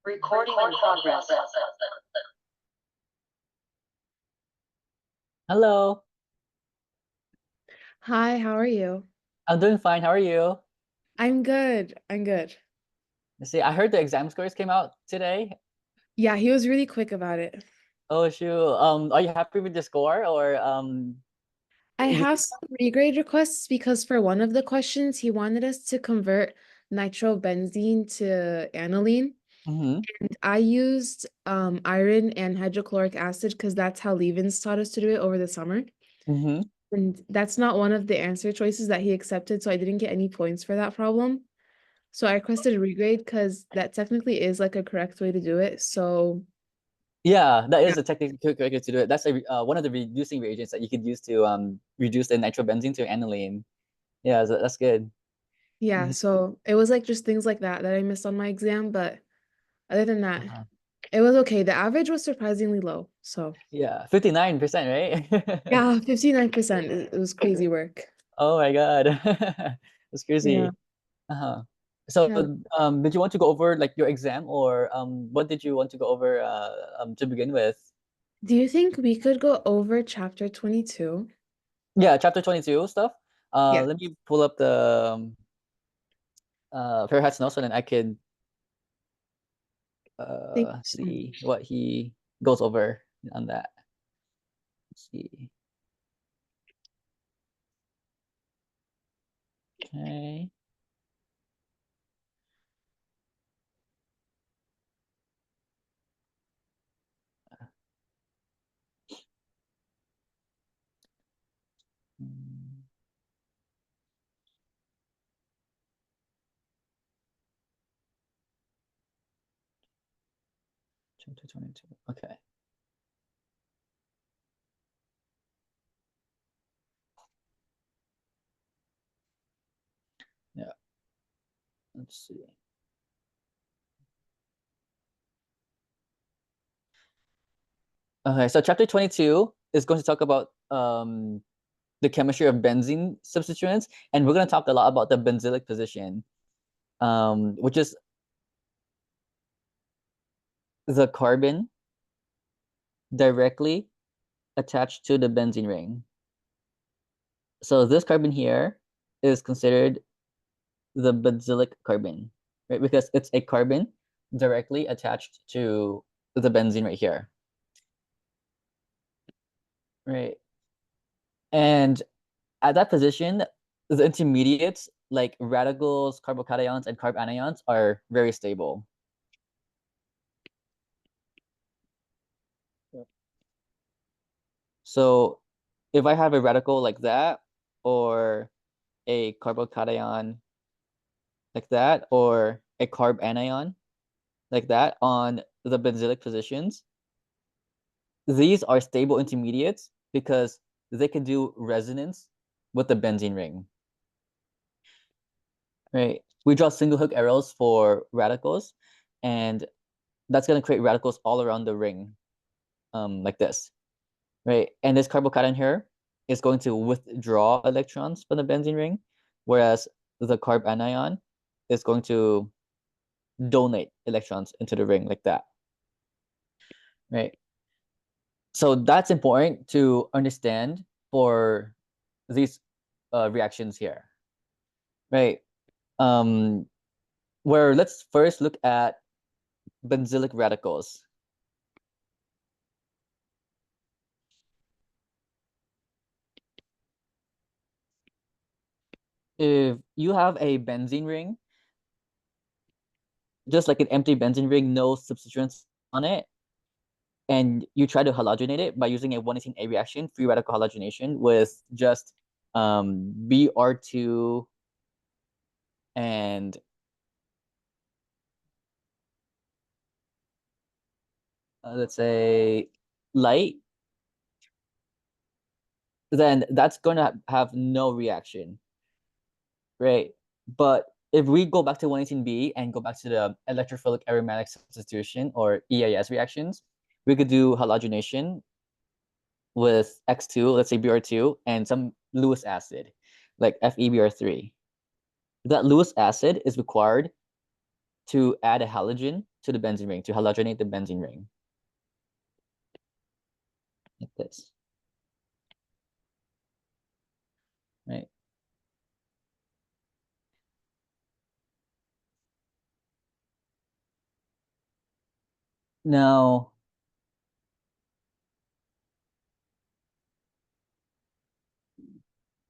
Recording in progress. Hello, Hi, how are you? I'm doing fine. How are you? I'm good. I'm good. Let's see, I heard the exam scores came out today. Yeah, he was really quick about it. Oh shoot. Are you happy with the score or I you have some regrade requests because for one of the questions, he wanted us to convert nitrobenzene to aniline. mm-hmm, And I used iron and hydrochloric acid because that's how Levens taught us to do it over the summer. mm-hmm. And that's not one of the answer choices that he accepted, so I didn't get any points for that problem. So I requested a regrade because that technically is like a correct way to do it. So Yeah, that yeah. is a technical correct way to do it. That's one of the reducing reagents that you could use to reduce the nitrobenzene to aniline. Yeah, so that's good. Yeah, Mhm. so it was like just things like that that I missed on my exam, but other than that, Uh-huh. it was okay. The average was surprisingly low. So Yeah, 59%, right? yeah, 59%. It was crazy work. Oh my God. That's Yeah. crazy. Uh-huh. So, Yeah. did you want to go over like your exam or what did you want to go over to begin with? Do you think we could go over chapter 22? Yeah, chapter 22 stuff. Yeah. Let me pull up the Fairhat's notes so then I could Thank you so see much. what he goes over on that. Let's see. Okay. Hmm, chapter 22. Okay. Yeah, let's see. Okay, so chapter 22 is going to talk about the chemistry of benzene substituents, and we're going to talk a lot about the benzylic position, which is the carbon directly attached to the benzene ring. So this carbon here is considered the benzylic carbon, right? Because it's a carbon directly attached to the benzene right here, right? And at that position, the intermediates like radicals, carbocations, and carbanions are very stable. So if I have a radical like that, or a carbocation like that, or a carb anion like that on the benzylic positions, these are stable intermediates because they can do resonance with the benzene ring. Right? We draw single hook arrows for radicals, and that's going to create radicals all around the ring, like this. Right? And this carbocation here is going to withdraw electrons from the benzene ring, whereas the carb anion is going to donate electrons into the ring like that. Right? So that's important to understand for these reactions here, right? Um, where let's first look at benzylic radicals. If you have a benzene ring, just like an empty benzene ring, no substituents on it, and you try to halogenate it by using a 118A reaction, free radical halogenation with just Br2 and let's say light, then that's going to have no reaction, right? But if we go back to 118B and go back to the electrophilic aromatic substitution or EAS reactions, we could do halogenation with X2, let's say Br2, and some Lewis acid, like FeBr3. That Lewis acid is required to add a halogen to the benzene ring, to halogenate the benzene ring. Like this. Right. Now,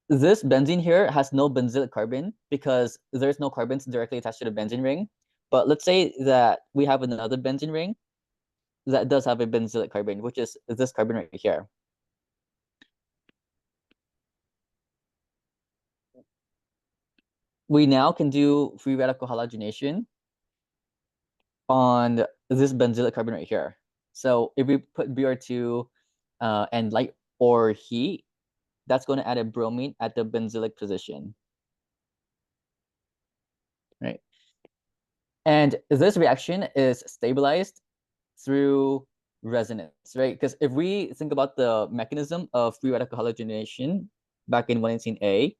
this benzene here has no benzylic carbon because there's no carbons directly attached to the benzene ring. But let's say that we have another benzene ring that does have a benzylic carbon, which is this carbon right here. We now can do free radical halogenation on this benzylic carbon right here. So if we put Br2 and light or heat, that's going to add a bromine at the benzylic position. Right. And this reaction is stabilized through resonance, right? Because if we think about the mechanism of free radical halogenation back in 118A,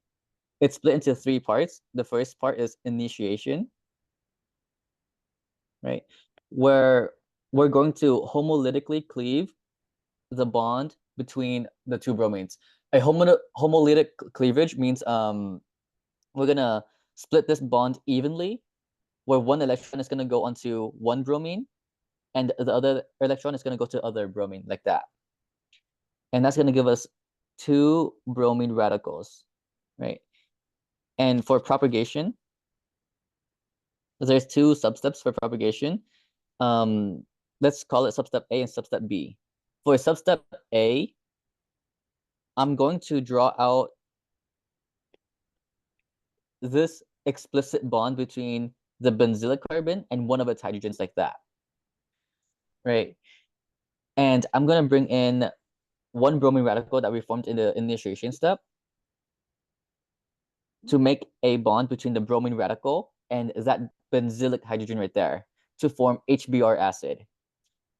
it's split into three parts. The first part is initiation, right? Where we're going to homolytically cleave the bond between the two bromines. A homolytic cleavage means we're gonna split this bond evenly, where one electron is gonna go onto one bromine, and the other electron is gonna go to other bromine, like that. And that's gonna give us two bromine radicals, right? And for propagation, there's two substeps for propagation. Let's call it substep A and substep B. For substep A, I'm going to draw out this explicit bond between the benzylic carbon and one of its hydrogens, like that, right? And I'm going to bring in one bromine radical that we formed in the initiation step to make a bond between the bromine radical and that benzylic hydrogen right there to form HBr acid.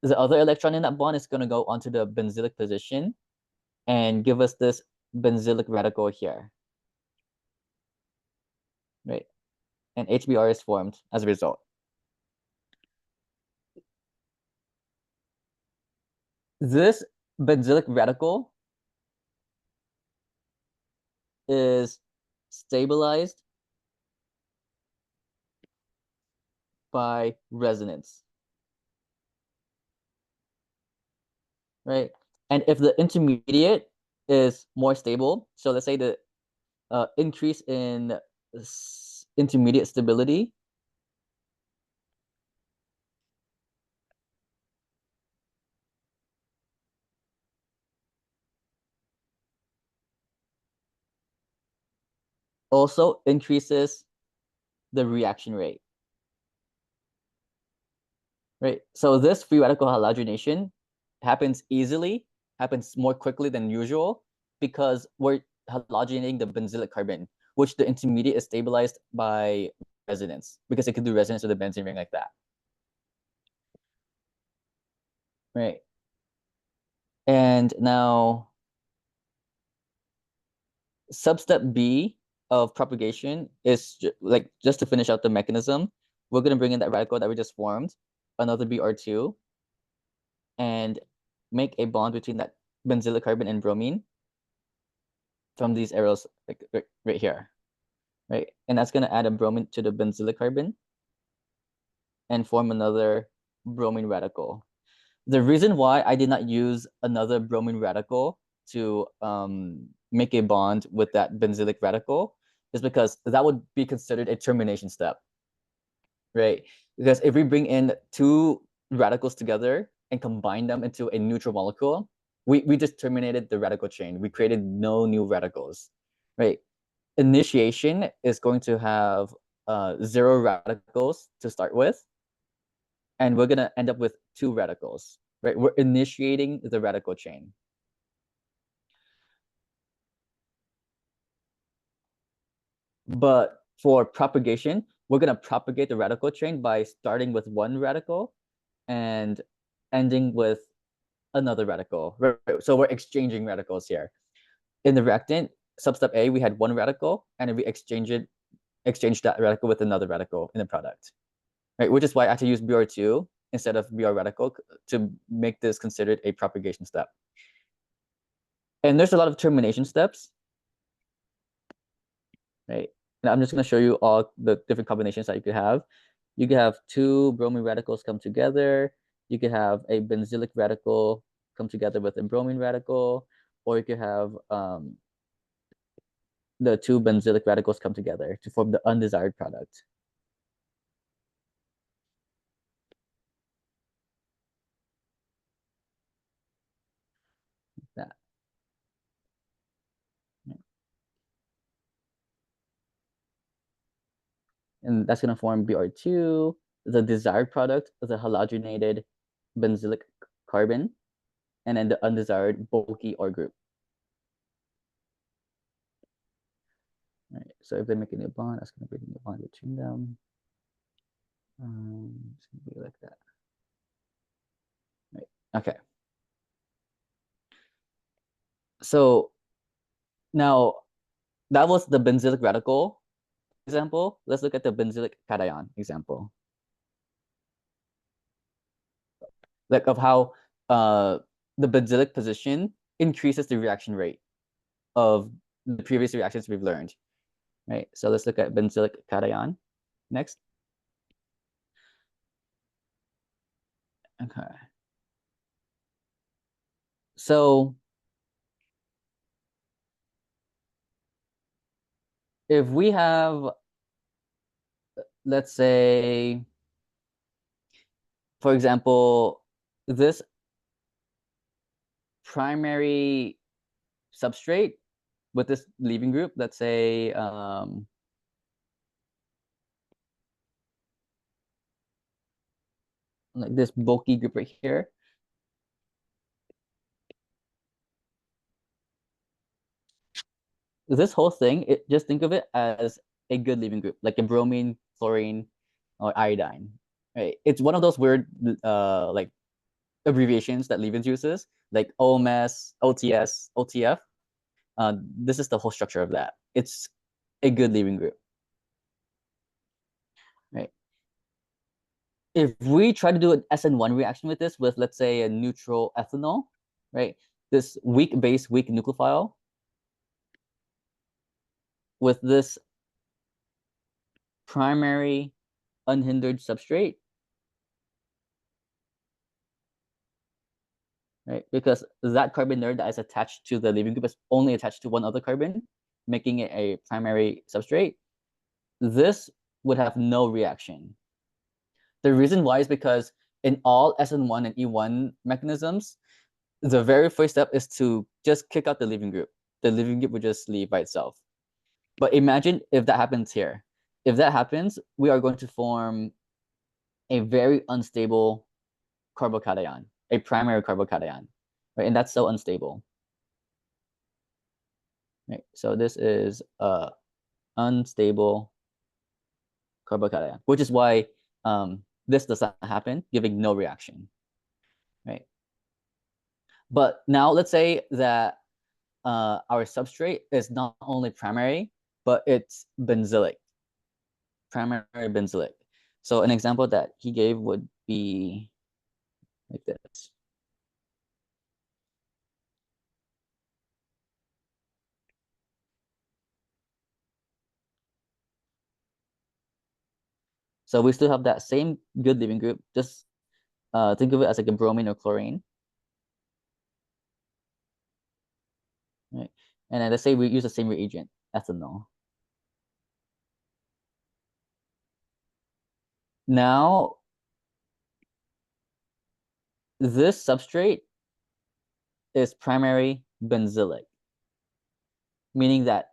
The other electron in that bond is going to go onto the benzylic position and give us this benzylic radical here, right? And HBr is formed as a result. This benzylic radical is stabilized by resonance, right? And if the intermediate is more stable, so let's say the increase in intermediate stability also increases the reaction rate, right? So this free radical halogenation happens easily, happens more quickly than usual, because we're halogenating the benzylic carbon, which the intermediate is stabilized by resonance, because it can do resonance with the benzene ring like that, right? And now substep B of propagation is like just to finish out the mechanism. We're going to bring in that radical that we just formed, another Br2, and make a bond between that benzylic carbon and bromine from these arrows, like right here, right? And that's going to add a bromine to the benzylic carbon and form another bromine radical. The reason why I did not use another bromine radical to make a bond with that benzylic radical is because that would be considered a termination step, right? Because if we bring in two radicals together and combine them into a neutral molecule, we just terminated the radical chain. We created no new radicals, right? Initiation is going to have 0 radicals to start with, and we're going to end up with 2 radicals, right? We're initiating the radical chain. But for propagation, we're going to propagate the radical chain by starting with 1 radical and ending with another radical, right? So we're exchanging radicals here. In the reactant, substep A, we had 1 radical, and we exchanged that radical with another radical in the product. right? Which is why I had to use Br2 instead of Br radical to make this considered a propagation step. And there's a lot of termination steps, right? And I'm just going to show you all the different combinations that you could have. You could have two bromine radicals come together. You could have a benzylic radical come together with a bromine radical, or you could have the two benzylic radicals come together to form the undesired product. That. And that's going to form Br2. The desired product is a halogenated benzylic carbon, and then the undesired bulky OR group. All right, so if they make a new bond, that's going to be a new bond between them. It's going to be like that. Right. Okay. So now that was the benzylic radical example. Let's look at the benzylic cation example. Like of how the benzylic position increases the reaction rate of the previous reactions we've learned. Right. So let's look at benzylic cation next. Okay. So if we have, let's say, for example, this primary substrate with this leaving group, let's say like this bulky group right here. This whole thing, just think of it as a good leaving group, like a bromine, chlorine, or iodine. Right? It's one of those weird like abbreviations that Levens uses, like OMS, OTS, OTF. This is the whole structure of that. It's a good leaving group. Right? If we try to do an SN1 reaction with this, with let's say a neutral ethanol, right? This weak base, weak nucleophile, with this primary unhindered substrate, right? Because that carbon there that is attached to the leaving group is only attached to one other carbon, making it a primary substrate. This would have no reaction. The reason why is because in all SN1 and E1 mechanisms, the very first step is to just kick out the leaving group. The leaving group would just leave by itself. But imagine if that happens here. If that happens, we are going to form a very unstable carbocation, a primary carbocation, right? And that's so unstable. Right. So this is a unstable carbocation, which is why this does not happen, giving no reaction. Right. But now let's say that our substrate is not only primary, but it's benzylic, primary benzylic. So an example that he gave would be like this. So we still have that same good leaving group. Just think of it as like a bromine or chlorine. Right? And then let's say we use the same reagent, ethanol. Now, this substrate is primary benzylic, meaning that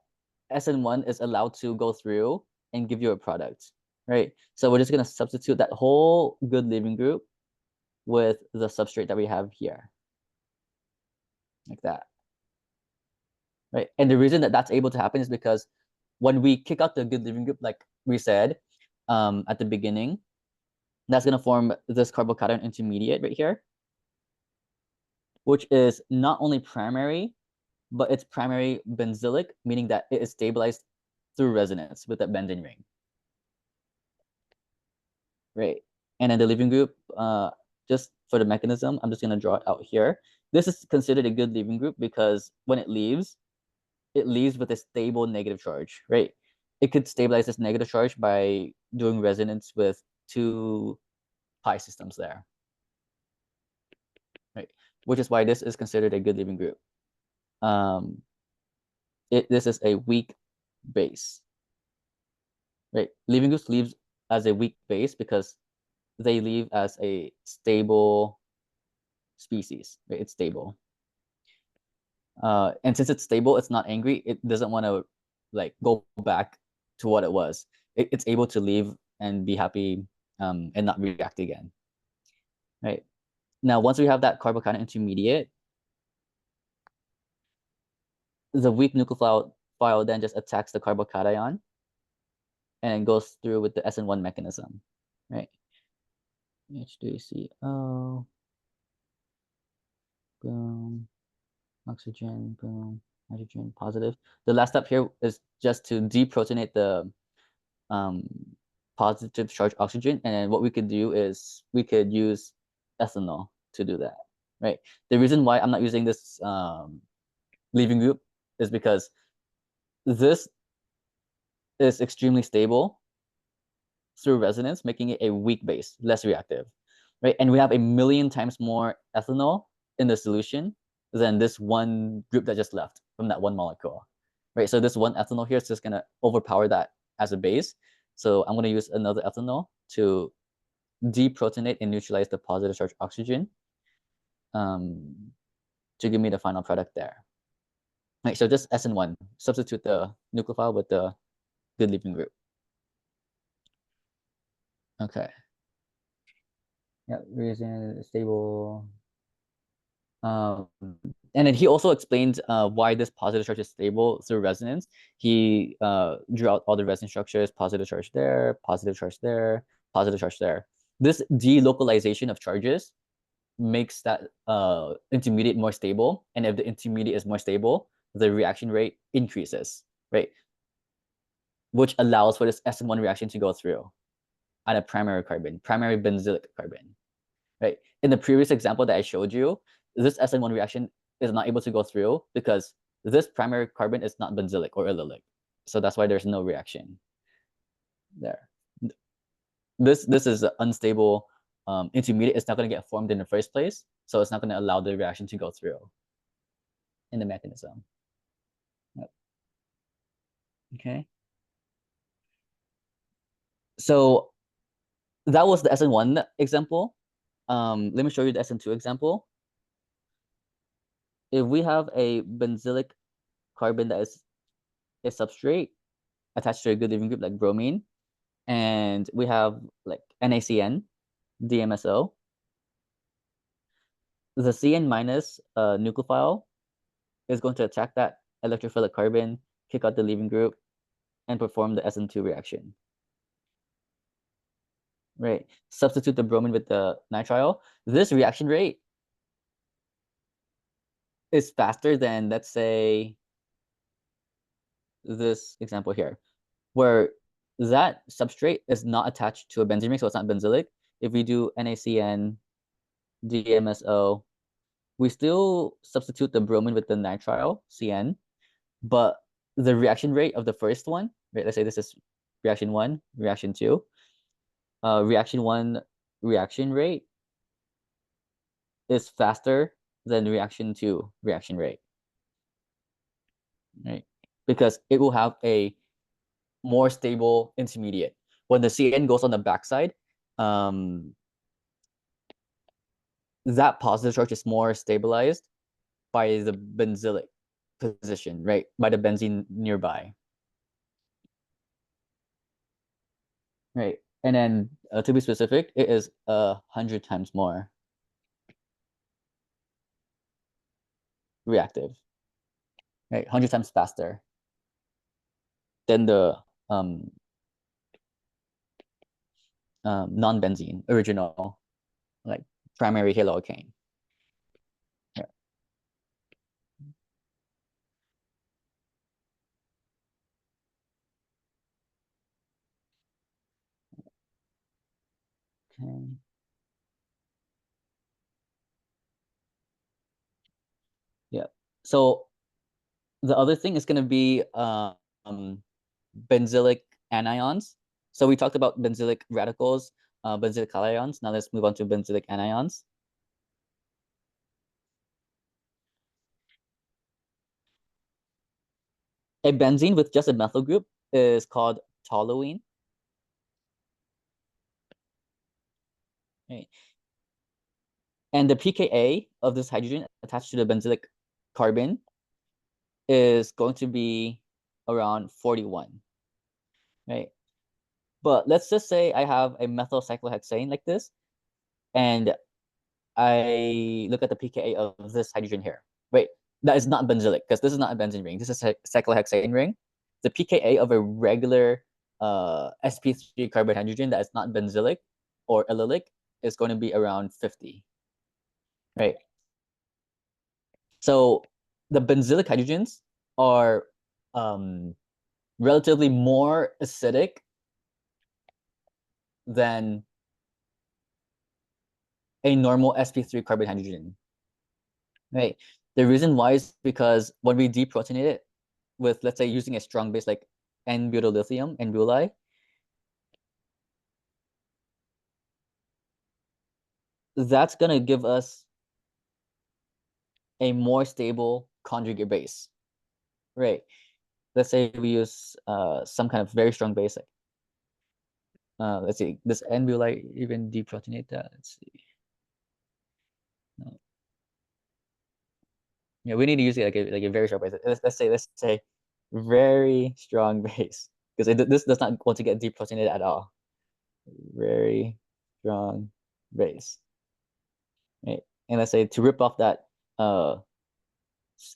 SN1 is allowed to go through and give you a product, right? So we're just going to substitute that whole good leaving group with the substrate that we have here, like that, right? And the reason that that's able to happen is because when we kick out the good leaving group, like we said at the beginning, that's going to form this carbocation intermediate right here, which is not only primary, but it's primary benzylic, meaning that it is stabilized through resonance with that benzene ring. right? And then the leaving group, just for the mechanism, I'm just gonna draw it out here. This is considered a good leaving group because when it leaves with a stable negative charge, right? It could stabilize this negative charge by doing resonance with two pi systems there, right? Which is why this is considered a good leaving group. This is a weak base, right? Leaving groups leaves as a weak base because they leave as a stable species, right? It's stable. And since it's stable, it's not angry. It doesn't want to like go back to what it was. It's able to leave and be happy and not react again, right? Now, once we have that carbocation intermediate, the weak nucleophile then just attacks the carbocation and it goes through with the SN1 mechanism, right? H3CO, boom, oxygen, boom, hydrogen, positive. The last step here is just to deprotonate the um, positive charged oxygen. And then what we could do is we could use ethanol to do that, right? The reason why I'm not using this leaving group is because this is extremely stable through resonance, making it a weak base, less reactive, right? And we have a million times more ethanol in the solution than this one group that just left from that one molecule, right? So this one ethanol here is just gonna overpower that as a base. So I'm gonna use another ethanol to deprotonate and neutralize the positive charge oxygen to give me the final product there. Right, so just SN1, substitute the nucleophile with the good leaving group. Okay. Yeah, reason stable. Um, and then he also explained why this positive charge is stable through resonance. He drew out all the resonance structures, positive charge there, positive charge there, positive charge there. This delocalization of charges makes that intermediate more stable. And if the intermediate is more stable, the reaction rate increases, right? Which allows for this SN1 reaction to go through on a primary carbon, primary benzylic carbon, right? In the previous example that I showed you, this SN1 reaction is not able to go through because this primary carbon is not benzylic or allylic. So that's why there's no reaction there. This is an unstable intermediate. It's not going to get formed in the first place. So it's not going to allow the reaction to go through in the mechanism. Yep. Okay. So that was the SN1 example. Let me show you the SN2 example. If we have a benzylic carbon that is a substrate attached to a good leaving group like bromine, and we have like NaCN, DMSO, the CN minus nucleophile is going to attack that electrophilic carbon, kick out the leaving group, and perform the SN2 reaction. Right. Substitute the bromine with the nitrile. This reaction rate is faster than, let's say, this example here, where that substrate is not attached to a benzene ring, so it's not benzylic. If we do NaCN, DMSO, we still substitute the bromine with the nitrile, CN, but the reaction rate of the first one, right? Let's say this is reaction 1, reaction 2. Reaction 1 reaction rate is faster than reaction 2 reaction rate, right? Because it will have a more stable intermediate. When the CN goes on the backside, that positive charge is more stabilized by the benzylic position, right? By the benzene nearby, right? And then to be specific, it is 100 times more reactive, right? 100 times faster than the non-benzene original, like primary haloalkane. Yeah. Okay. Yeah. So the other thing is going to be benzylic anions. So we talked about benzylic radicals, benzylic cations. Now let's move on to benzylic anions. A benzene with just a methyl group is called toluene. Right? And the pKa of this hydrogen attached to the benzylic carbon is going to be around 41, right? But let's just say I have a methyl cyclohexane like this, and I look at the pKa of this hydrogen here. Wait, that is not benzylic because this is not a benzene ring. This is a cyclohexane ring. The pKa of a regular sp3 carbon hydrogen that is not benzylic or allylic is going to be around 50, right? So the benzylic hydrogens are relatively more acidic than a normal sp3 carbon hydrogen, right? The reason why is because when we deprotonate it with, let's say, using a strong base like N-butyllithium, N-butyl, that's going to give us a more stable conjugate base, right? Let's say we use some kind of very strong base. Let's see, does N-butyl even deprotonate that? Let's see. No. Yeah, we need to use it like a very strong base. Let's say very strong base because this does not want to get deprotonated at all. Very strong base, right? And let's say to rip off that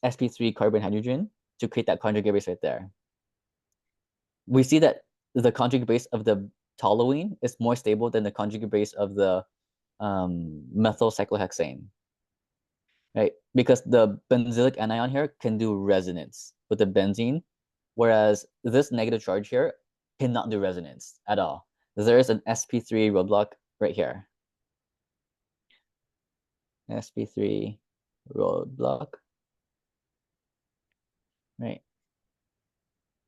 sp3 carbon hydrogen to create that conjugate base right there. We see that the conjugate base of the toluene is more stable than the conjugate base of the methyl cyclohexane, right? Because the benzylic anion here can do resonance with the benzene, whereas this negative charge here cannot do resonance at all. There is an sp3 roadblock right here. sp3 roadblock, right?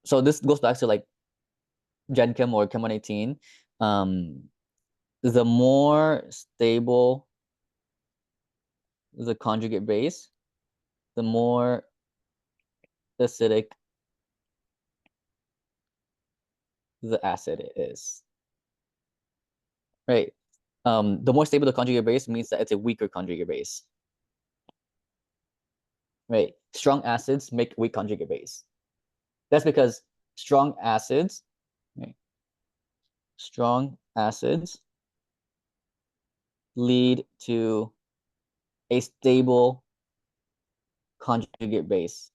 So this goes back to like Gen Chem or Chem 118. The more stable the conjugate base, the more acidic the acid is, right? The more stable the conjugate base means that it's a weaker conjugate base, right? Strong acids make weak conjugate base. That's because strong acids, right? Strong acids lead to a stable conjugate base,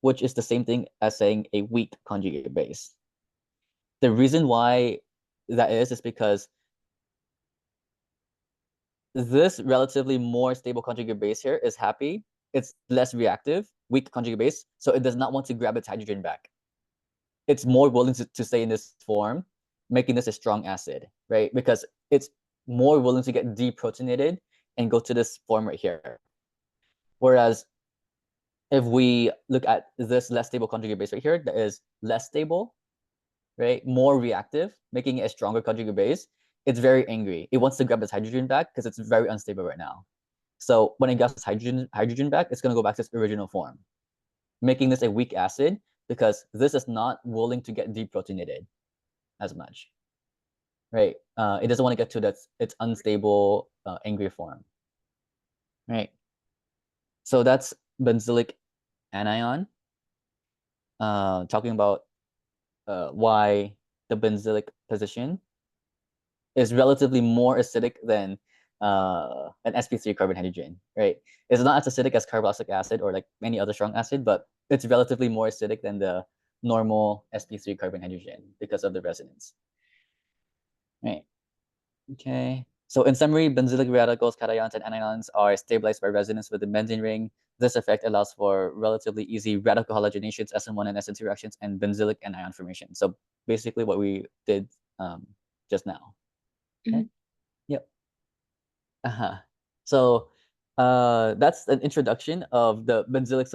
which is the same thing as saying a weak conjugate base. The reason why that is because this relatively more stable conjugate base here is happy. It's less reactive, weak conjugate base, so it does not want to grab its hydrogen back. It's more willing to stay in this form, making this a strong acid, right? Because it's more willing to get deprotonated and go to this form right here. Whereas if we look at this less stable conjugate base right here, that is less stable, right? More reactive, making it a stronger conjugate base. It's very angry. It wants to grab its hydrogen back because it's very unstable right now. So when it grabs its hydrogen back, it's going to go back to its original form, making this a weak acid because this is not willing to get deprotonated as much, right? It doesn't want to get to its unstable angry form, right? So that's benzylic anion, talking about why the benzylic position is relatively more acidic than an sp3 carbon hydrogen, right? It's not as acidic as carboxylic acid or like any other strong acid, but it's relatively more acidic than the normal sp3 carbon hydrogen because of the resonance, right? Okay. So in summary, benzylic radicals, cations, and anions are stabilized by resonance with the benzene ring. This effect allows for relatively easy radical halogenations, SN1 and SN2 reactions, and benzylic anion formation. So basically what we did just now. Okay. Yep. Uh-huh. So that's an introduction of the benzylic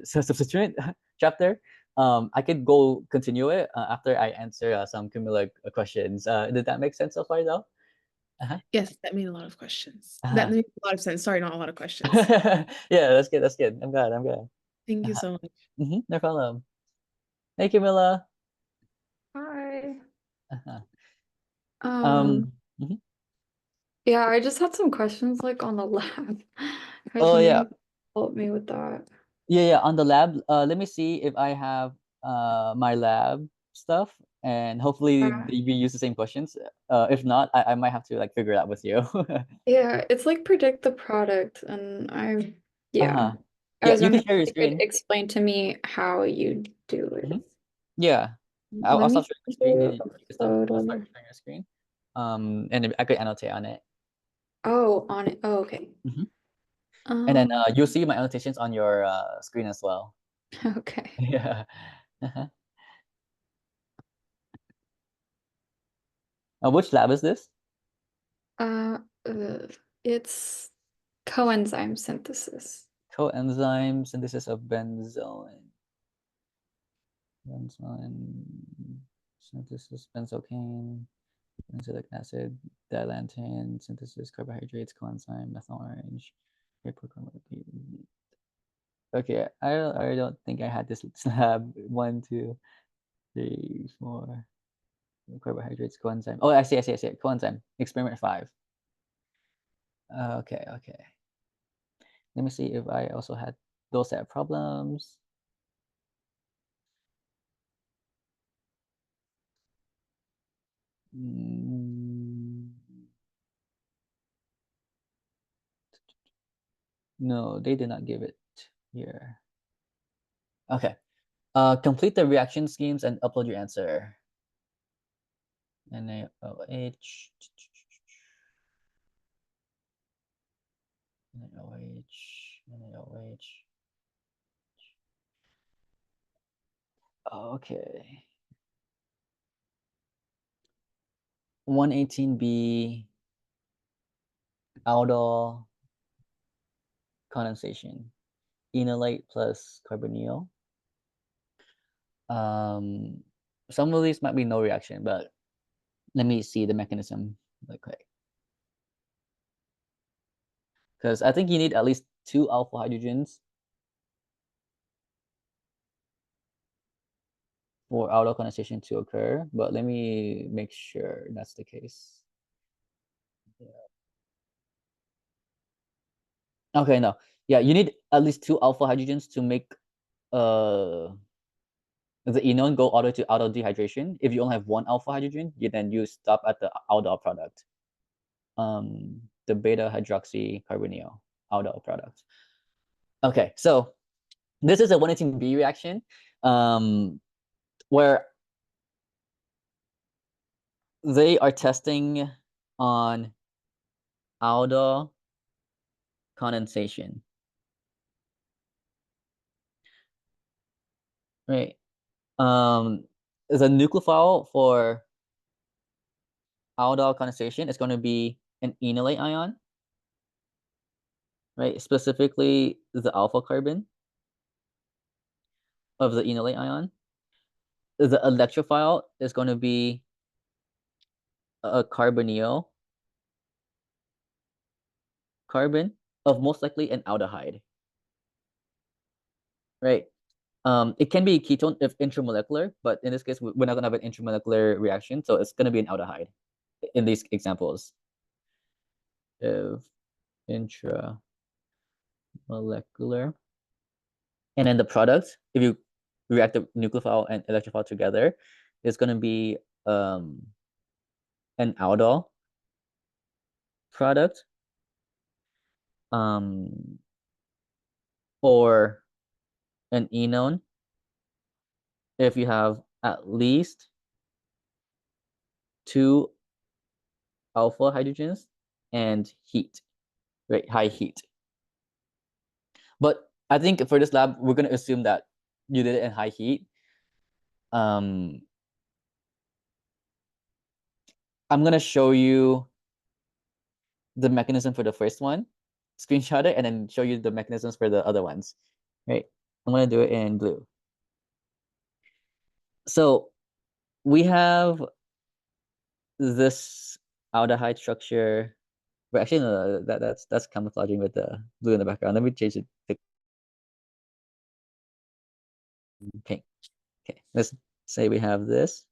substituent chapter. I could go continue it after I answer some cumulative questions. Did that make sense so far though? Uh-huh. Yes, that made a lot of questions. That Uh-huh. made a lot of sense. Sorry, not a lot of questions. Yeah, that's good. That's good. I'm glad. I'm glad. Thank you Uh-huh. so much. No problem. Hey, Camilla. Hi. Uh-huh. Um, Um, mhm. yeah, I just had some questions like on the lab. I was Oh wondering yeah. if you could help me with that. Yeah, on the lab. Let me see if I have my lab stuff and hopefully Yeah. we use the same questions. If not, I might have to like figure it out with you. Yeah, it's like predict the product, and yeah. Uh-huh. I Yeah, was you can wondering share your if you could screen. explain to me how you do Hmm. it. Yeah. I'll Let stop me sharing your screen and do a you can start I'll start photo. sharing your screen. And I could annotate on it. Oh, on it. Oh, okay. Hmm. And then Um, you'll see my annotations on your screen as well. okay. Yeah. Uh-huh. Which lab is this? Uh, uh, it's coenzyme synthesis. Coenzyme synthesis of benzyl synthesis, benzocaine, benzylic acid, dilantin, synthesis, carbohydrates, coenzyme, methyl orange. Okay, I don't think I had this lab. 1, 2, 3, 4. Carbohydrates, coenzyme. Oh, I see. Coenzyme. Experiment 5. Okay. Let me see if I also had those set of problems. Mm, no, they did not give it here. Okay. Complete the reaction schemes and upload your answer. NaOH, NaOH. Okay. 118B aldol condensation. Enolate plus carbonyl. Um, some of these might be no reaction, but let me see the mechanism real quick. Because I think you need at least 2 alpha hydrogens for aldol condensation to occur, but let me make sure that's the case. Yeah. Okay, no. Yeah, you need at least 2 alpha hydrogens to make the enone go all the way to aldol dehydration. If you only have 1 alpha hydrogen, then you stop at the aldol product. The beta hydroxy carbonyl aldol product. Okay, so this is a 118B reaction where they are testing on aldol condensation, right? The nucleophile for aldol condensation is going to be an enolate ion, right? Specifically the alpha carbon of the enolate ion. The electrophile is going to be a carbonyl carbon of most likely an aldehyde, right? It can be a ketone if intramolecular, but in this case, we're not going to have an intramolecular reaction, so it's going to be an aldehyde in these examples. If intramolecular, and then the product, if you react the nucleophile and electrophile together, is going to be an aldol product, or an enone if you have at least 2 alpha hydrogens and heat, right? High heat. But I think for this lab, we're going to assume that you did it in high heat. I I'm gonna show you the mechanism for the first one, screenshot it, and then show you the mechanisms for the other ones. Right? I'm gonna do it in blue. So we have this aldehyde structure. But actually, no, that's camouflaging with the blue in the background. Let me change it to pink. Okay, let's say we have this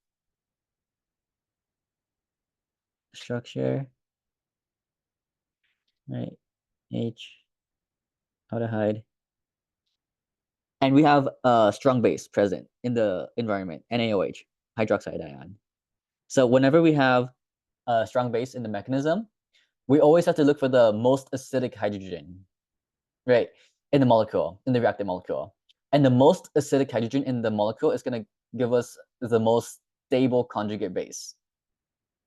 structure, right? H aldehyde. And we have a strong base present in the environment, NaOH, hydroxide ion. So whenever we have a strong base in the mechanism, we always have to look for the most acidic hydrogen, right? In the molecule, in the reactive molecule. And the most acidic hydrogen in the molecule is going to give us the most stable conjugate base,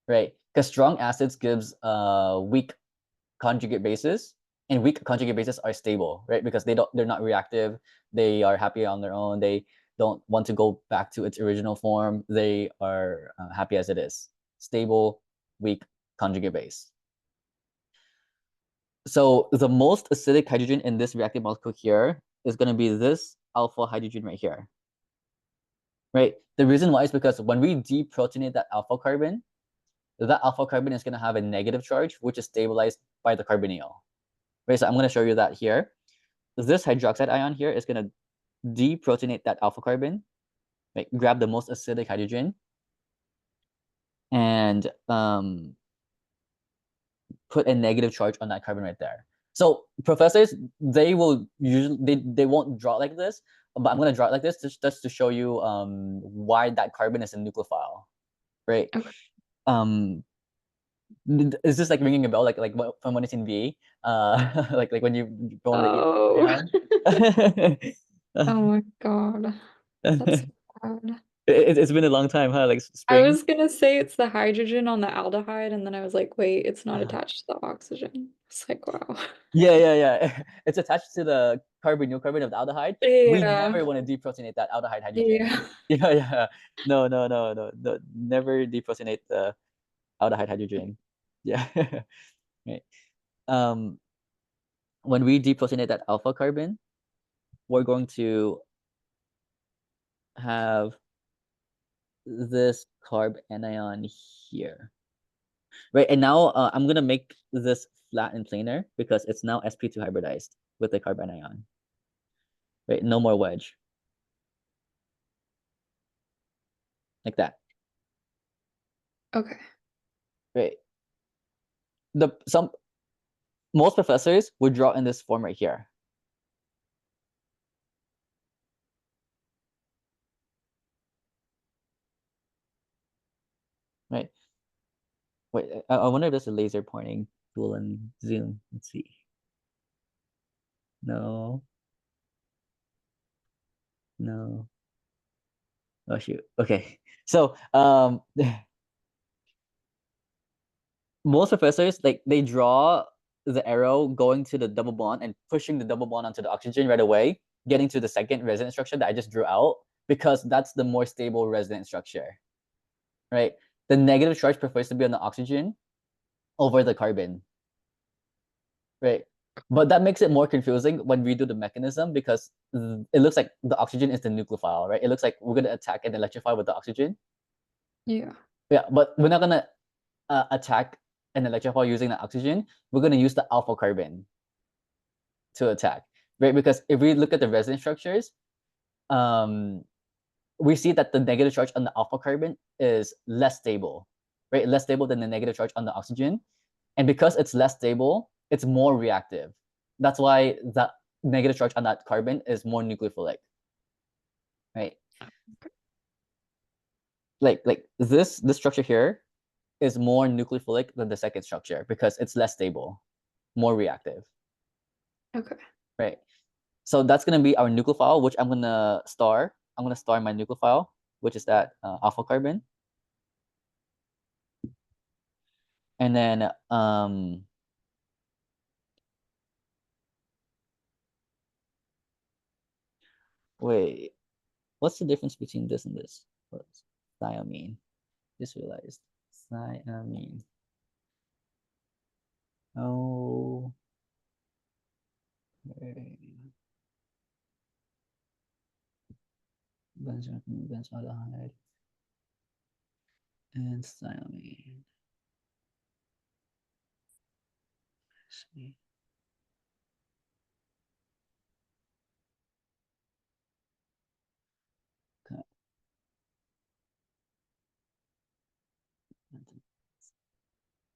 right? Because strong acids gives weak conjugate bases, and weak conjugate bases are stable, right? Because they're not reactive, they are happy on their own, they don't want to go back to its original form, they are happy as it is. Stable, weak conjugate base. So the most acidic hydrogen in this reactive molecule here is going to be this alpha hydrogen right here, right? The reason why is because when we deprotonate that alpha carbon is going to have a negative charge, which is stabilized by the carbonyl. Right, so I'm going to show you that here. This hydroxide ion here is going to deprotonate that alpha carbon, right? Grab the most acidic hydrogen, and put a negative charge on that carbon right there. So professors, they will usually they won't draw it like this, but I'm going to draw it like this just to show you why that carbon is a nucleophile, right? Okay. Is this like ringing a bell, like from when it's in VA, like when you go on the Oh. ion? Oh my God. That's bad. It's been a long time, huh? Like I spring. was gonna say it's the hydrogen on the aldehyde, and then I was like, wait, it's not attached to the oxygen. It's like, wow. Yeah. It's attached to the carbonyl carbon of the aldehyde. We Yeah. never want to deprotonate that aldehyde hydrogen. Yeah. Yeah. No. Never deprotonate the aldehyde hydrogen. Yeah. Right. Um, when we deprotonate that alpha carbon, we're going to have this carb anion here. Right, and now I'm gonna make this flat and planar because it's now sp2 hybridized with the carbon ion. Right, no more wedge. Like that. Okay. Right. Most professors would draw in this form right here. Right. Wait, I wonder if there's a laser pointing tool in Zoom. Let's see. No. No. Oh shoot. Okay. So most professors, like, they draw the arrow going to the double bond and pushing the double bond onto the oxygen right away, getting to the second resonance structure that I just drew out, because that's the more stable resonance structure, right? The negative charge prefers to be on the oxygen over the carbon, right? But that makes it more confusing when we do the mechanism, because it looks like the oxygen is the nucleophile, right? It looks like we're going to attack and electrify with the oxygen. Yeah. Yeah, but we're not going to attack an electrophile using the oxygen. We're going to use the alpha carbon to attack, right? Because if we look at the resonance structures, we see that the negative charge on the alpha carbon is less stable, right? Less stable than the negative charge on the oxygen. And because it's less stable, it's more reactive. That's why the negative charge on that carbon is more nucleophilic, right? Like this structure here is more nucleophilic than the second structure because it's less stable, more reactive. Okay. Right. So that's going to be our nucleophile, which I'm going to star. I'm going to star my nucleophile, which is that alpha carbon. And then wait, what's the difference between this and this? What's thiamine? Just realized. thiamine. Oh. Okay. Benzaldehyde and thiamine. Let's see. Okay.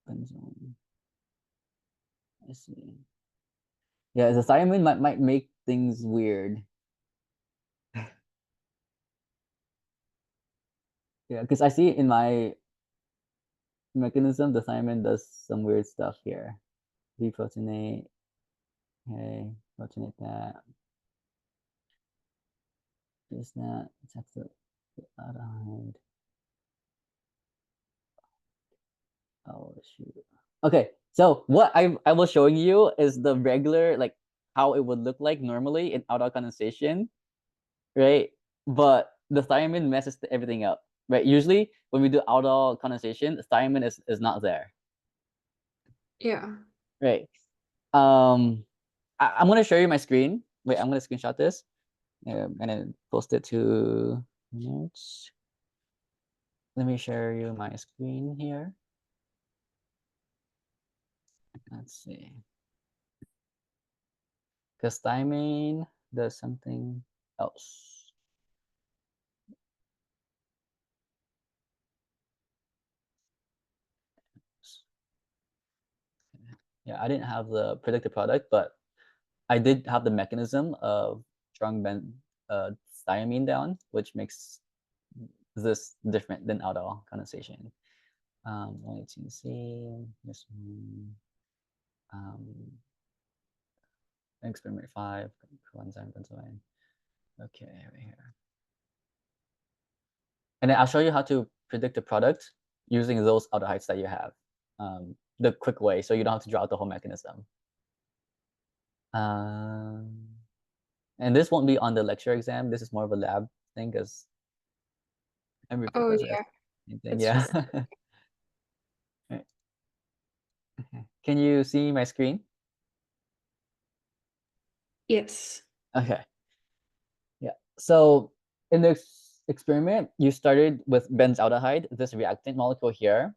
Benzoin. I see. Yeah, the thiamine might make things weird. Yeah, because I see in my mechanism the thiamine does some weird stuff here. Deproteinate. Okay, proteinate that. Is that attacks the aldehyde? Oh shoot. Okay, so what I was showing you is the regular, like how it would look like normally in aldol condensation, right? But the thiamine messes everything up, right? Usually when we do aldol condensation, thiamine is not there, Yeah. right? I'm gonna show you my screen. Wait, I'm gonna screenshot this and then post it to notes. Let me share you my screen here. Let's see. Because thiamine does something else. Yeah, I didn't have the predicted product, but I did have the mechanism of strong thiamine down, which makes this different than aldol condensation. 118C, this one, experiment 5, coenzyme benzoin. Okay, right here. And then I'll show you how to predict the product using those aldehydes that you have. The quick way, so you don't have to draw out the whole mechanism. And this won't be on the lecture exam. This is more of a lab thing because every Oh professor has yeah. the same thing. It's Yeah. just Right. Can you see my screen? yes. Okay. Yeah. So in this experiment, you started with benzaldehyde, this reactant molecule here.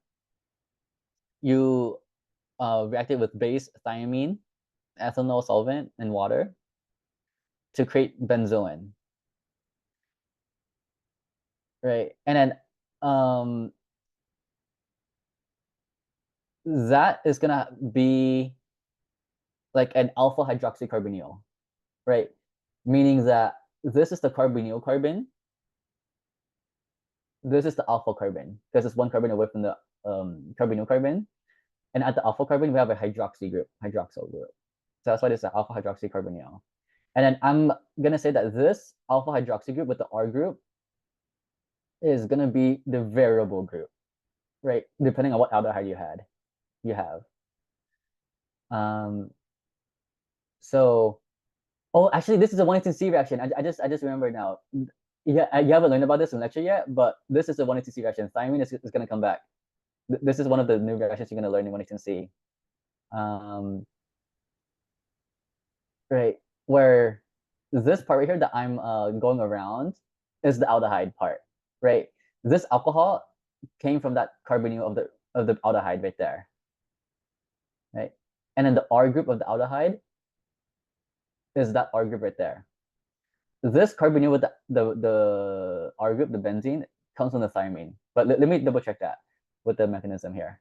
You reacted with base thiamine, ethanol solvent, and water to create benzoin. Right. And then that is gonna be like an alpha hydroxycarbonyl, right? Meaning that this is the carbonyl carbon, this is the alpha carbon, because it's one carbon away from the carbonyl carbon. And at the alpha carbon, we have a hydroxy group, hydroxyl group. So that's why it's an alpha hydroxycarbonyl. And then I'm gonna say that this alpha hydroxy group with the R group is gonna be the variable group, right? Depending on what aldehyde you have. So, oh, actually, this is a 118C reaction. I just remember now. Yeah, you haven't learned about this in lecture yet, but this is a 118C reaction. Thiamine is gonna come back. This is one of the new reactions you're gonna learn in 118C. Right, where this part right here that I'm going around is the aldehyde part, right? This alcohol came from that carbonyl of the aldehyde right there, right? And then the R group of the aldehyde is that R group right there. This carbonyl with the R group, the benzene, comes from the thiamine. But let me double check that with the mechanism here.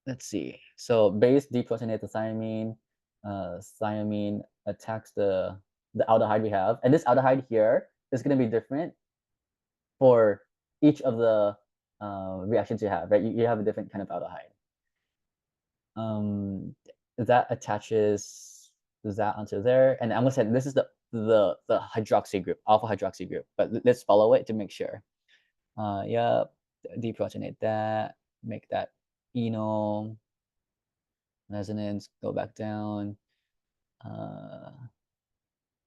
Let's see. So base deprotonates the thiamine. Thiamine attacks the aldehyde we have, and this aldehyde here is going to be different for each of the reactions you have, right? You have a different kind of aldehyde. That attaches that onto there, and I'm gonna say this is the hydroxy group, alpha hydroxy group. But let's follow it to make sure. Yeah, deprotonate that, make that enol. Resonance, go back down,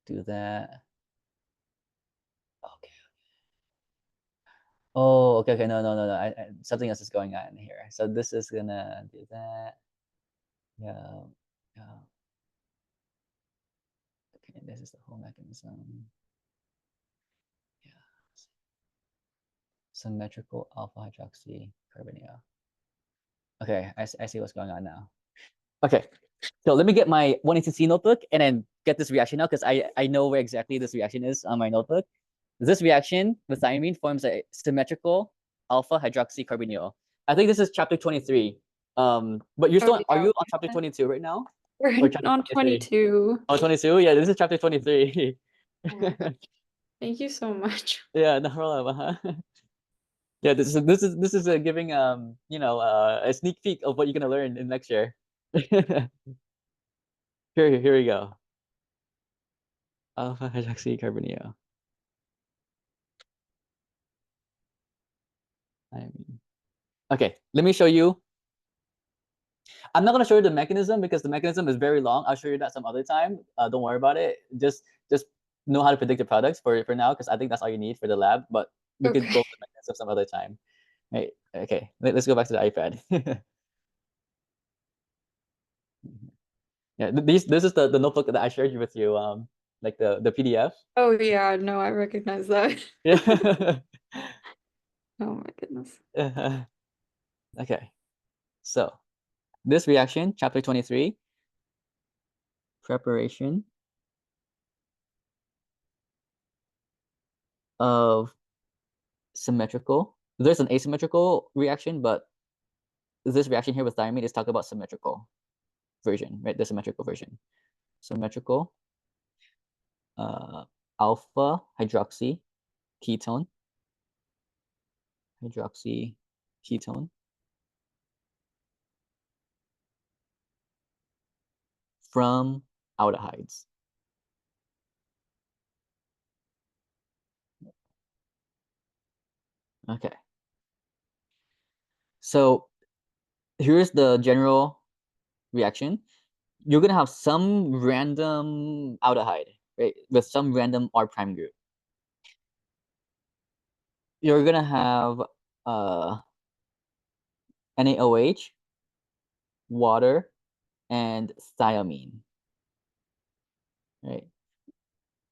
do that. Okay. Oh, okay, okay, no, no, no, no. Something else is going on here. So this is gonna do that. Yeah, yeah. Okay, this is the whole mechanism. Yeah. Symmetrical alpha hydroxy carbonyl. Okay, I see what's going on now. Okay, so let me get my 180C notebook and then get this reaction now because I know where exactly this reaction is on my notebook. This reaction with thiamine forms a symmetrical alpha hydroxy carbonyl. I think this is chapter 23. But you're Oh still, are yeah, you on chapter 22 right now? we're Or chapter on 23? 22. Oh, 22? Yeah, this is chapter 23. Oh my God. Thank you so much. Yeah, no problem. Yeah, this is giving a sneak peek of what you're gonna learn in next year. Here we go. Alpha hydroxy carbonyl. I mean, okay, let me show you. I'm not gonna show you the mechanism because the mechanism is very long. I'll show you that some other time. Don't worry about it. Just know how to predict the products for now because I think that's all you need for the lab. But we could go Okay. over the mechanism some other time. Right? Okay. Let's go back to the iPad. Yeah, this is the notebook that I shared with you. Like the PDF. Oh yeah, no, I recognize that. Yeah. Oh my goodness. Okay. So this reaction, chapter 23, preparation of symmetrical. There's an asymmetrical reaction, but this reaction here with thiamine is talking about symmetrical version, right? The symmetrical version. Symmetrical alpha hydroxy ketone, hydroxy ketone from aldehydes. Okay. So here's the general reaction. You're gonna have some random aldehyde, right, with some random R prime group. You're gonna have NaOH, water, and thiamine, right?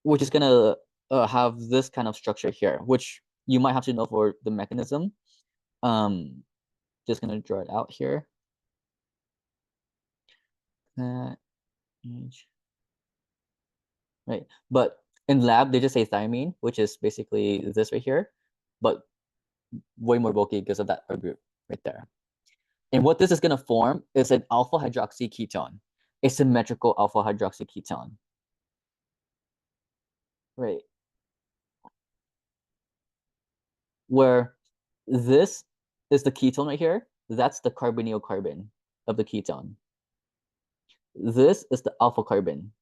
Which is gonna have this kind of structure here, which you might have to know for the mechanism. Just gonna draw it out here. That right, but in lab they just say thiamine, which is basically this right here, but way more bulky because of that R group right there. And what this is gonna form is an alpha hydroxy ketone, a symmetrical alpha hydroxy ketone. Right. Where this is the ketone right here, that's the carbonyl carbon of the ketone. This is the alpha carbon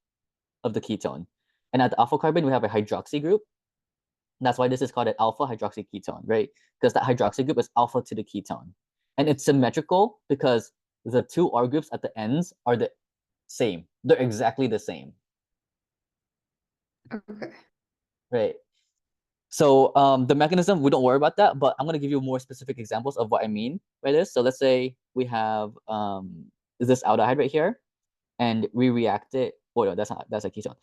of the ketone. And at the alpha carbon, we have a hydroxy group. That's why this is called an alpha hydroxy ketone, right? Because that hydroxy group is alpha to the ketone. And it's symmetrical because the two R groups at the ends are the same. They're exactly the same. Okay. Right. So the mechanism, we don't worry about that, but I'm going to give you more specific examples of what I mean by this. So let's say we have this aldehyde right here, and we react it. Oh no, that's a ketone.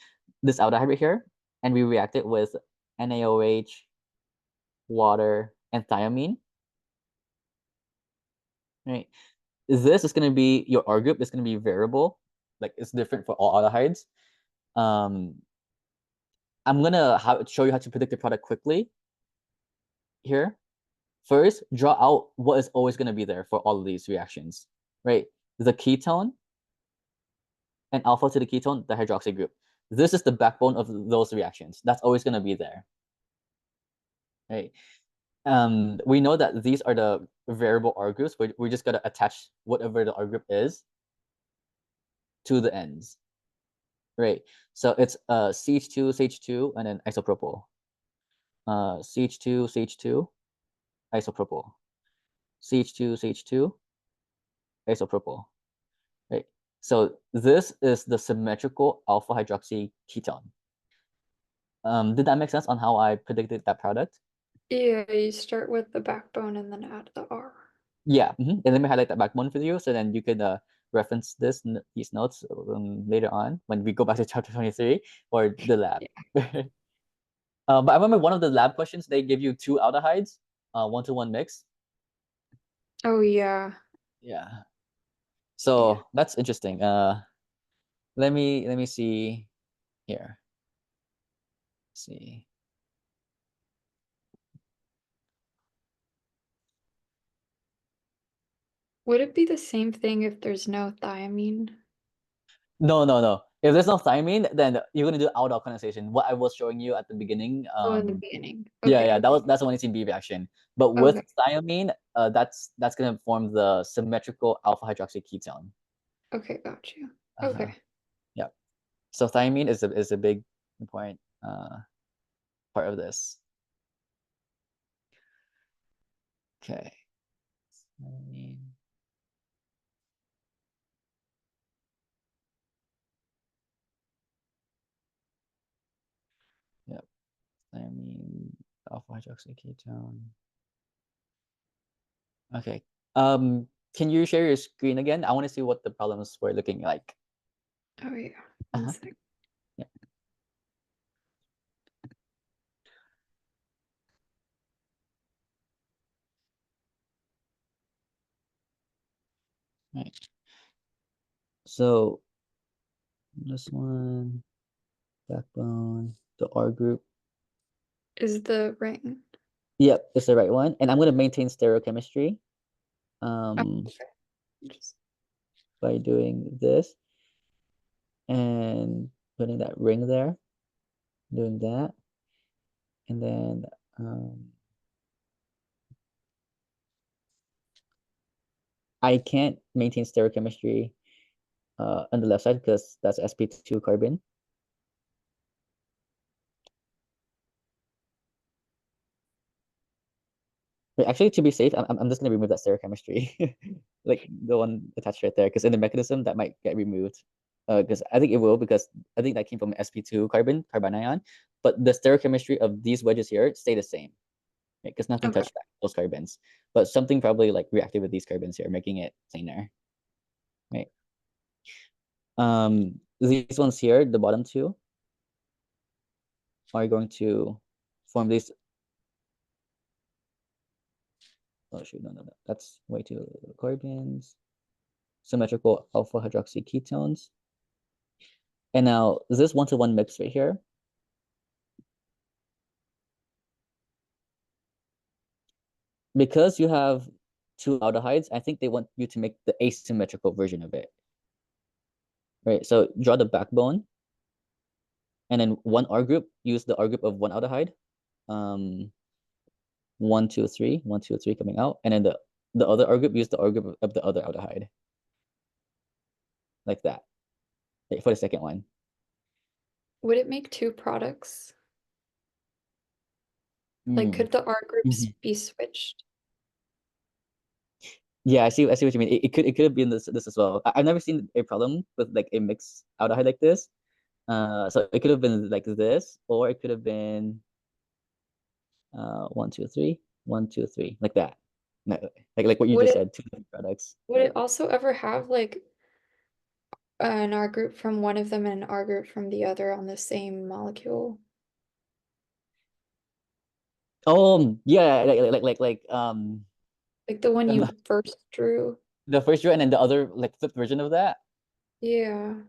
This aldehyde right here, and we react it with NaOH, water, and thiamine. Right. This is going to be your R group. It's going to be variable, like it's different for all aldehydes. I'm gonna show you how to predict the product quickly here. First, draw out what is always going to be there for all of these reactions, right? The ketone and alpha to the ketone, the hydroxy group. This is the backbone of those reactions. That's always going to be there, right? We know that these are the variable R groups. We just got to attach whatever the R group is to the ends, right? So it's CH2, CH2, and then isopropyl. CH2, CH2, isopropyl. CH2, CH2, isopropyl. Right. So this is the symmetrical alpha hydroxy ketone. Did that make sense on how I predicted that product? Yeah, you start with the backbone and then add the R. Yeah, and let me highlight that backbone for you, so then you could reference these notes later on when we go back to chapter 23 or the lab. Yeah. But I remember one of the lab questions, they give you two aldehydes, one-to-one mix. Oh yeah. Yeah. Yeah. So that's interesting. Let me see here. Let's see. Would it be the same thing if there's no thiamine? No, no, no. If there's no thymine, then you're gonna do aldol condensation. What I was showing you at the beginning. Oh, in the beginning. Yeah, Okay, yeah, okay. that's one C B reaction. But with Okay. thiamine, that's gonna form the symmetrical alpha hydroxy ketone. Okay, got you. Uh-huh. Okay. Yeah. So thiamine is a big important part of this. Okay. Thiamine. Yep. Thiamine, alpha hydroxy ketone. Okay. Can you share your screen again? I want to see what the problems were looking like. Oh yeah. One Uh-huh. sec. Yeah. Right. So this one, backbone, the R group. Is the ring. Yep, it's the right one. And I'm going to maintain stereochemistry Oh, um, okay. Just, by doing this and putting that ring there, doing that. And then I can't maintain stereochemistry on the left side because that's sp2 carbon. Wait, actually, to be safe, I'm just going to remove that stereochemistry, like the one attached right there, because in the mechanism that might get removed. Because I think it will, because I think that came from sp2 carbanion, but the stereochemistry of these wedges here stay the same, right? Because nothing okay. touched those carbons, but something probably like reacted with these carbons here, making it planar, right? These ones here, the bottom two, are going to form these. Oh shoot, no, that's way too carbons. Symmetrical alpha hydroxy ketones. And now this one-to-one mix right here, because you have two aldehydes, I think they want you to make the asymmetrical version of it, right? So draw the backbone, and then one R group, use the R group of one aldehyde. 1, 2, 3, 1, 2, 3 coming out, and then the other R group, use the R group of the other aldehyde, like that, right, for the second one. Would it make two products? Like, Mm. could the R groups Mhm. be switched? Yeah, I see what you mean. It could have been this as well. I've never seen a problem with like a mixed aldehyde like this. So it could have been like this, or it could have been 1, 2, 3, 1, 2, 3, like that. Like what you Would just it said, two different products. would it also ever have like an R group from one of them and an R group from the other on the same molecule? Oh, yeah, Like the one the you first drew? the first row and then the other like flipped version of that. Yeah.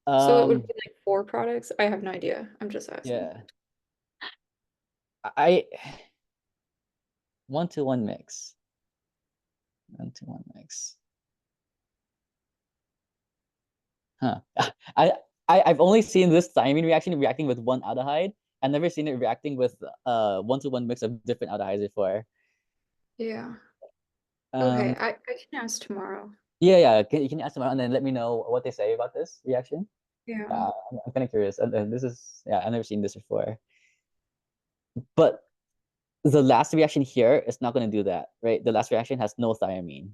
So it would Um, be like four products? I have no idea. I'm just asking. yeah, I 1-to-1 mix, 1-to-1 mix. Huh. I I've only seen this thymine reaction reacting with one aldehyde. I've never seen it reacting with 1-to-1 mix of different aldehydes before. Yeah. Okay, Um, I can ask tomorrow. yeah. Can you ask them out and then let me know what they say about this reaction? Yeah. Yeah, I'm kind of curious. And this is, yeah, I've never seen this before. But the last reaction here is not going to do that, right? The last reaction has no thiamine.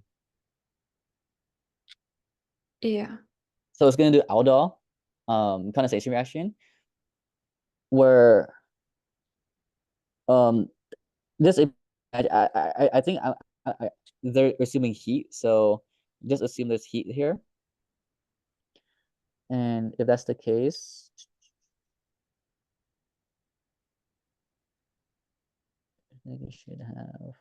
Yeah. So it's going to do aldol condensation reaction where um just I think they're assuming heat, so just assume there's heat here. And if that's the case, I think we should have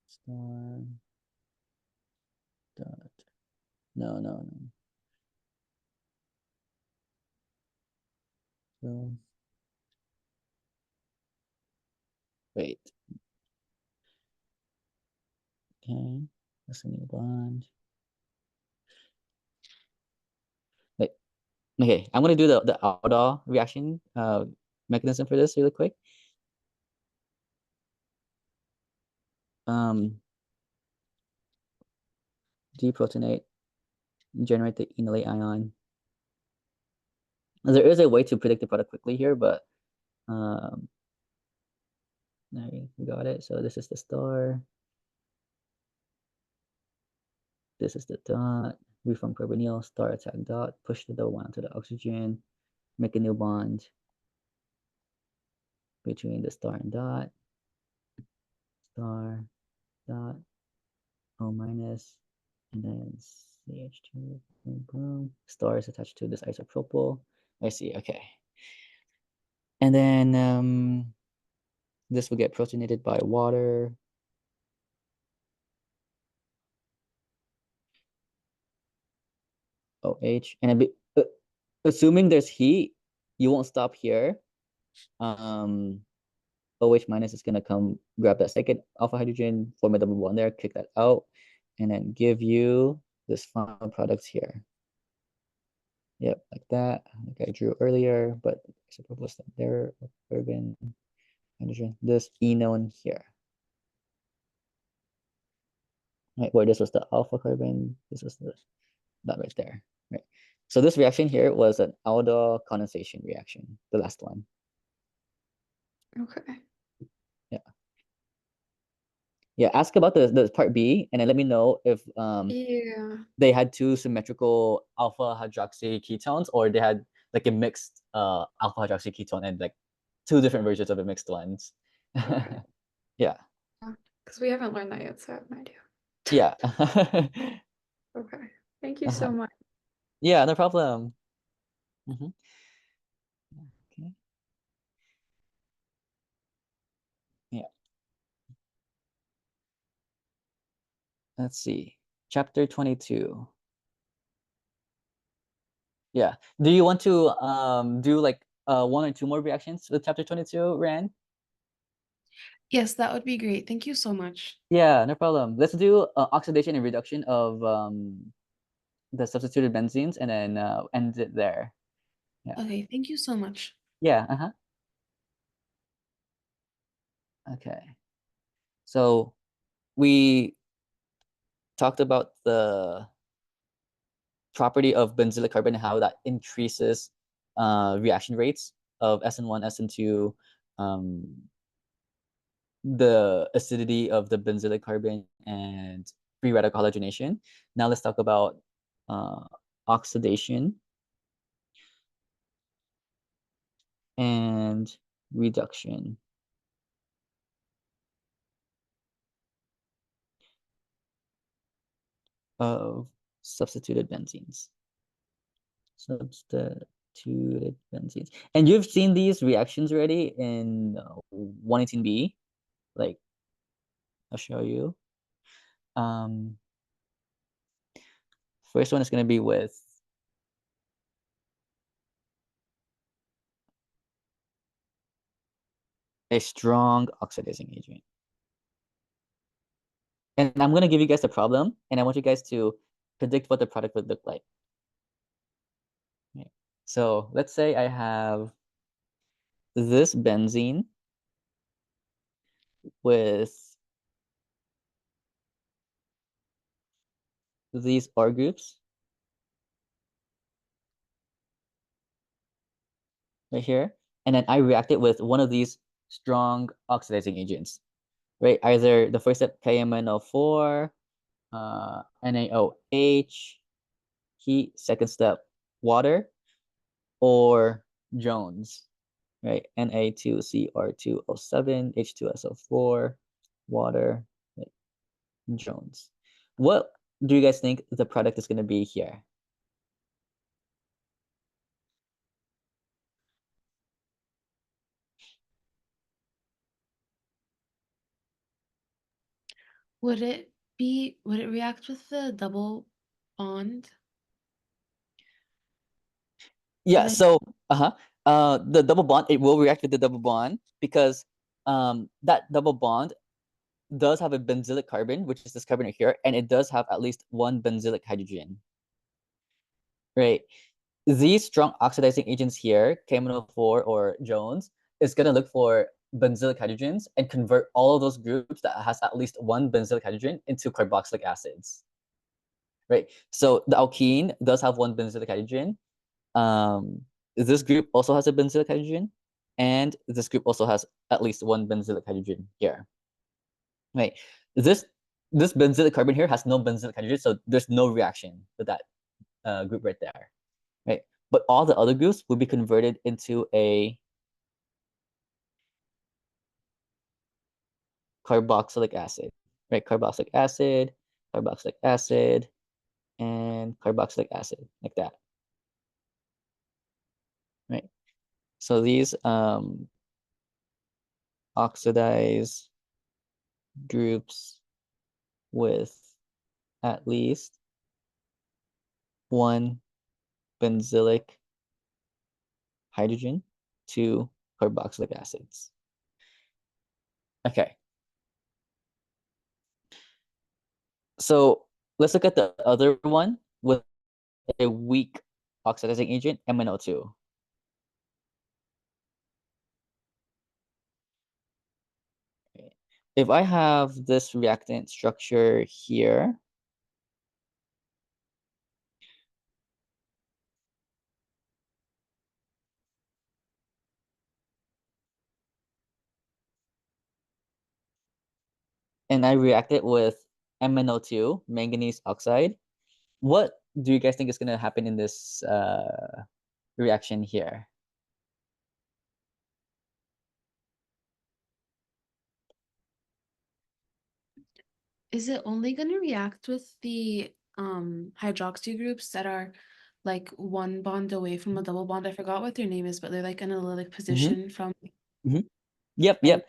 star dot. No. So wait. Okay, that's a new bond. Wait. Okay, I'm gonna do the Aldol reaction mechanism for this really quick. Deprotonate, generate the enolate ion. There is a way to predict the product quickly here, but there we got it. So this is the star. This is the dot. Reform carbonyl, star attack dot, push the double bond to the oxygen, make a new bond between the star and dot. Star, dot, O minus, and then CH2, boom, boom. Star is attached to this isopropyl. I see, okay. And then this will get protonated by water. OH, and assuming there's heat, you won't stop here. OH minus is gonna come grab that second alpha hydrogen, form a double bond there, kick that out, and then give you this final product here. Yep, like that, like I drew earlier, but isopropyl there, carbon, hydrogen, this enone here. Right, where this was the alpha carbon, this was that right there. Right. So this reaction here was an aldol condensation reaction, the last one. Okay. Yeah. Yeah, ask about the part B, and then let me know if Yeah. they had two symmetrical alpha hydroxy ketones, or they had like a mixed alpha hydroxy ketone and like two different versions of the mixed ones. Okay. Yeah. Because we haven't learned that yet, so I have no idea. Yeah. Okay. Thank you so much. Yeah, no problem. Okay. Yeah. Let's see. Chapter 22. Yeah. Do you want to do like one or two more reactions with chapter 22, Rand? Yes, that would be great. Thank you so much. Yeah, no problem. Let's do oxidation and reduction of the substituted benzenes, and then end it there. Yeah. Okay, thank you so much. Yeah, uh-huh. Okay. So we talked about the property of benzylic carbon and how that increases reaction rates of SN1, SN2, the acidity of the benzylic carbon, and free radical halogenation. Now let's talk about oxidation and reduction of substituted benzenes. Substituted benzenes. And you've seen these reactions already in 118B. Like, I'll show you. First one is going to be with a strong oxidizing agent. And I'm going to give you guys a problem, and I want you guys to predict what the product would look like. Okay. So let's say I have this benzene with these R groups right here, and then I react it with one of these strong oxidizing agents, right? Either the first step KMNO4, NaOH, heat, second step water or Jones, right? Na2Cr2O7, H2SO4, water, right? Jones. What do you guys think the product is going to be here? Would it react with the double bond? Yeah, Like, so the double bond, it will react with the double bond because that double bond does have a benzylic carbon, which is this carbon right here, and it does have at least one benzylic hydrogen. Right. These strong oxidizing agents here, KMNO4 or Jones, is gonna look for benzylic hydrogens and convert all of those groups that has at least one benzylic hydrogen into carboxylic acids. Right. So the alkene does have one benzylic hydrogen. This group also has a benzylic hydrogen, and this group also has at least one benzylic hydrogen here. Right. This benzylic carbon here has no benzylic hydrogen, so there's no reaction with that group right there. Right. But all the other groups will be converted into a carboxylic acid, right? Carboxylic acid, and carboxylic acid, like that, right? So these oxidize groups with at least one benzylic hydrogen to carboxylic acids. Okay. So let's look at the other one with a weak oxidizing agent, MnO2. If I have this reactant structure here, and I react it with MnO2, manganese oxide, what do you guys think is going to happen in this reaction here? is it only going to react with the hydroxy groups that are like one bond away from a double bond? I forgot what their name is, but they're like in a allylic position from. Yep, Oh,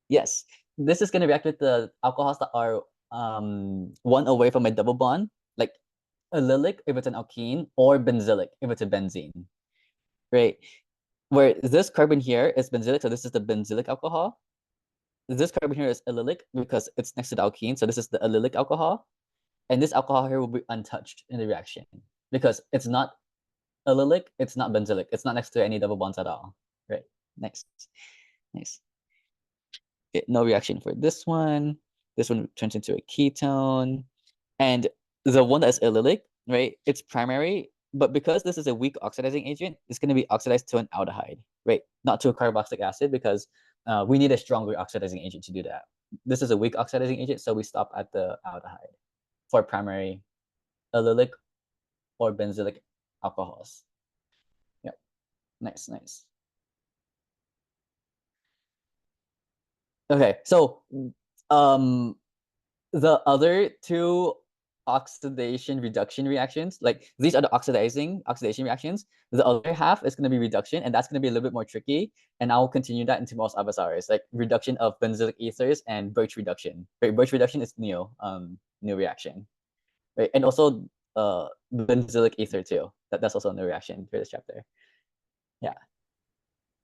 yes. This is going to react with the alcohols that are one away from a double bond, like allylic if it's an alkene, or benzylic if it's a benzene, right? Where this carbon here is benzylic, so this is the benzylic alcohol. This carbon here is allylic because it's next to the alkene, so this is the allylic alcohol. And this alcohol here will be untouched in the reaction because it's not allylic, it's not benzylic, it's not next to any double bonds at all. Right, next. Nice. Okay, no reaction for this one. This one turns into a ketone. And the one that is allylic, right, it's primary, but because this is a weak oxidizing agent, it's going to be oxidized to an aldehyde, right? Not to a carboxylic acid because we need a stronger oxidizing agent to do that. This is a weak oxidizing agent, so we stop at the aldehyde for primary allylic or benzylic alcohols. Yep, nice. Okay, so the other two oxidation reduction reactions, like these are the oxidation reactions. The other half is going to be reduction, and that's going to be a little bit more tricky. And I'll continue that in tomorrow's avatars, like reduction of benzylic ethers and birch reduction. Right, birch reduction is new reaction, right? And also benzylic ether too. That's also a new reaction for this chapter. Yeah.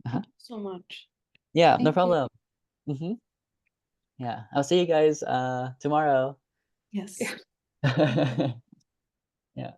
thank you so much. Yeah, no Thank you. problem. Yeah, I'll see you guys tomorrow. Yes. Yeah. Yeah.